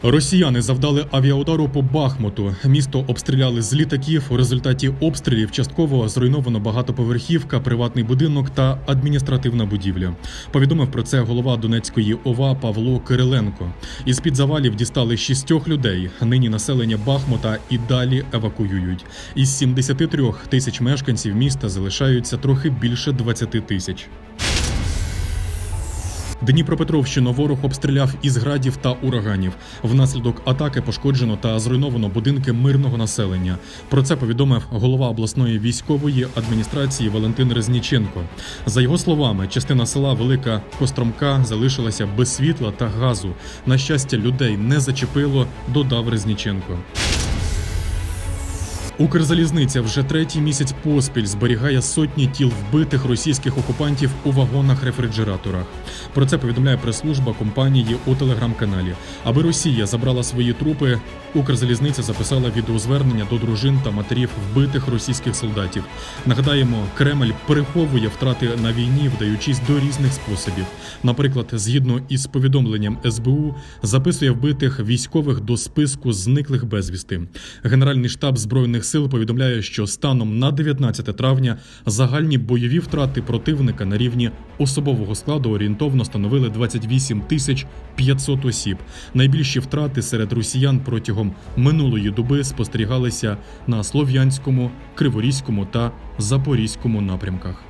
Росіяни завдали авіаудару по Бахмуту. Місто обстріляли з літаків. У результаті обстрілів частково зруйновано багатоповерхівка, приватний будинок та адміністративна будівля. Повідомив про це голова Донецької ОВА Павло Кириленко. Із-під завалів дістали 6 людей. Нині населення Бахмута і далі евакуюють. Із 73 тисяч мешканців міста залишаються трохи більше 20 тисяч. Дніпропетровщину ворог обстріляв із градів та ураганів. Внаслідок атаки пошкоджено та зруйновано будинки мирного населення. Про це повідомив голова обласної військової адміністрації Валентин Резніченко. За його словами, частина села Велика Костромка залишилася без світла та газу. На щастя, людей не зачепило, додав Резніченко. Укрзалізниця вже 3-й місяць поспіль зберігає сотні тіл вбитих російських окупантів у вагонах-рефрижераторах. Про це повідомляє прес-служба компанії у телеграм-каналі. Аби Росія забрала свої трупи, Укрзалізниця записала відеозвернення до дружин та матерів вбитих російських солдатів. Нагадаємо, Кремль переховує втрати на війні, вдаючись до різних способів. Наприклад, згідно із повідомленням СБУ, записує вбитих військових до списку зниклих безвісти. Генеральний штаб Збройних сил повідомляє, що станом на 19 травня загальні бойові втрати противника на рівні особового складу орієнтовно становили 28 500 осіб. Найбільші втрати серед росіян протягом минулої доби спостерігалися на Слов'янському, Криворізькому та Запорізькому напрямках.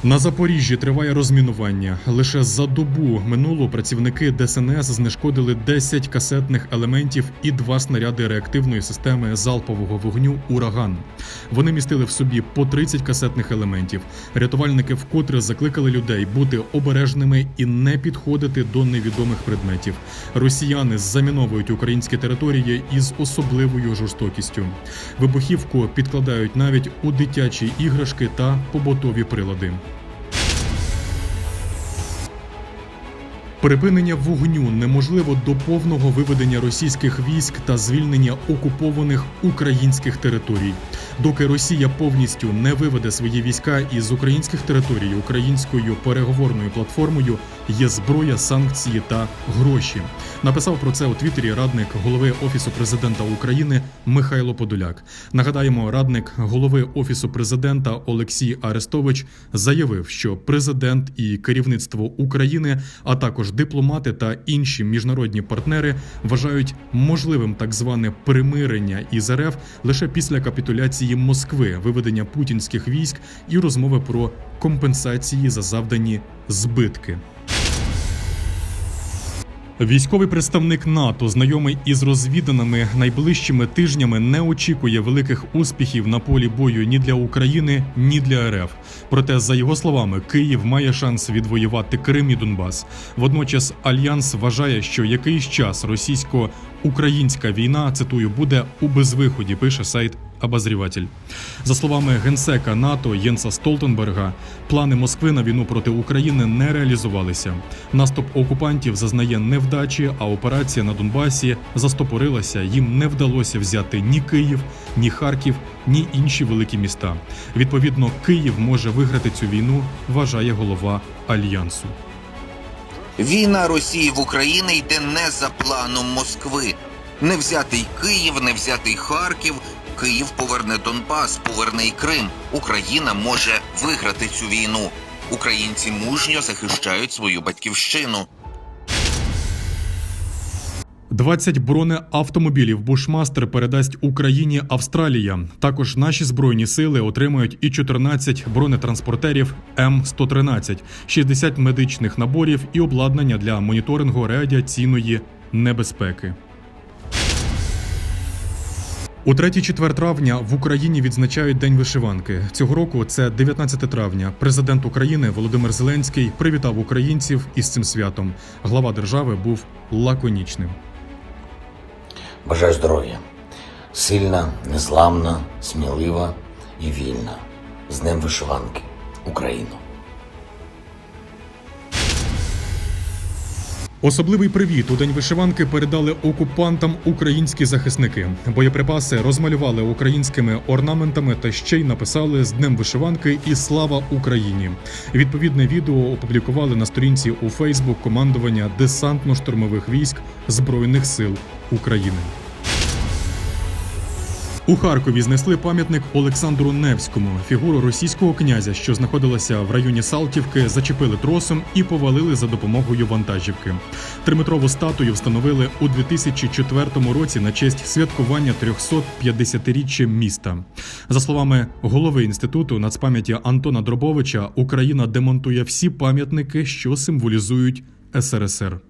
На Запоріжжі триває розмінування. Лише за добу минулу працівники ДСНС знешкодили 10 касетних елементів і 2 снаряди реактивної системи залпового вогню «Ураган». Вони містили в собі по 30 касетних елементів. Рятувальники вкотре закликали людей бути обережними і не підходити до невідомих предметів. Росіяни заміновують українські території із особливою жорстокістю. Вибухівку підкладають навіть у дитячі іграшки та побутові прилади. Припинення вогню неможливо до повного виведення російських військ та звільнення окупованих українських територій. Доки Росія повністю не виведе свої війська із українських територій українською переговорною платформою, є зброя, санкції та гроші. Написав про це у Твіттері радник голови Офісу президента України Михайло Подоляк. Нагадаємо, радник голови Офісу президента Олексій Арестович заявив, що президент і керівництво України, а також дипломати та інші міжнародні партнери вважають можливим так зване примирення із РФ лише після капітуляції Москви, виведення путінських військ і розмови про компенсації за завдані збитки. Військовий представник НАТО, знайомий із розвіданими найближчими тижнями, не очікує великих успіхів на полі бою ні для України, ні для РФ. Проте, за його словами, Київ має шанс відвоювати Крим і Донбас. Водночас Альянс вважає, що якийсь час російсько-українська війна, цитую, буде у безвиході, пише сайт «Обозріватель». За словами генсека НАТО Єнса Столтенберга, плани Москви на війну проти України не реалізувалися. Наступ окупантів зазнає невдачі, а операція на Донбасі застопорилася. Їм не вдалося взяти ні Київ, ні Харків, ні інші великі міста. Відповідно, Київ може виграти цю війну, вважає голова Альянсу. Війна Росії в Україні йде не за планом Москви. Не взятий Київ, не взятий Харків. Київ поверне Донбас, поверне і Крим. Україна може виграти цю війну. Українці мужньо захищають свою батьківщину. 20 бронеавтомобілів «Бушмастер» передасть Україні Австралія. Також наші Збройні сили отримають і 14 бронетранспортерів М113, 60 медичних наборів і обладнання для моніторингу радіаційної небезпеки. У 3-4 травня в Україні відзначають День вишиванки. Цього року це 19 травня. Президент України Володимир Зеленський привітав українців із цим святом. Глава держави був лаконічним. Бажаю здоров'я. Сильна, незламна, смілива і вільна. З Днем вишиванки. Україно. Особливий привіт у День вишиванки передали окупантам українські захисники. Боєприпаси розмалювали українськими орнаментами та ще й написали «З Днем вишиванки» і «Слава Україні». Відповідне відео опублікували на сторінці у Фейсбук командування Десантно-штурмових військ Збройних сил України. У Харкові знесли пам'ятник Олександру Невському. Фігуру російського князя, що знаходилася в районі Салтівки, зачепили тросом і повалили за допомогою вантажівки. 3-метрову статую встановили у 2004 році на честь святкування 350-річчя міста. За словами голови Інституту нацпам'яті Антона Дробовича, Україна демонтує всі пам'ятники, що символізують СРСР.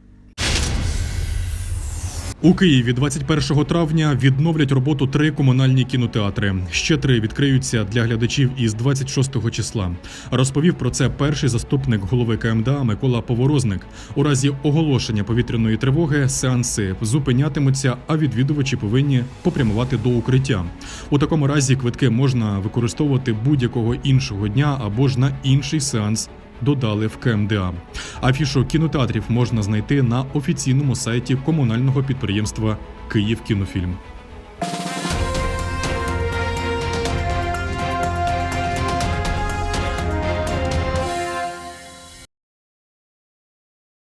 У Києві 21 травня відновлять роботу 3 комунальні кінотеатри. Ще 3 відкриються для глядачів із 26 числа. Розповів про це перший заступник голови КМДА Микола Поворозник. У разі оголошення повітряної тривоги сеанси зупинятимуться, а відвідувачі повинні попрямувати до укриття. У такому разі квитки можна використовувати будь-якого іншого дня або ж на інший сеанс, додали в КМДА. Афішу кінотеатрів можна знайти на офіційному сайті комунального підприємства «Київкінофільм».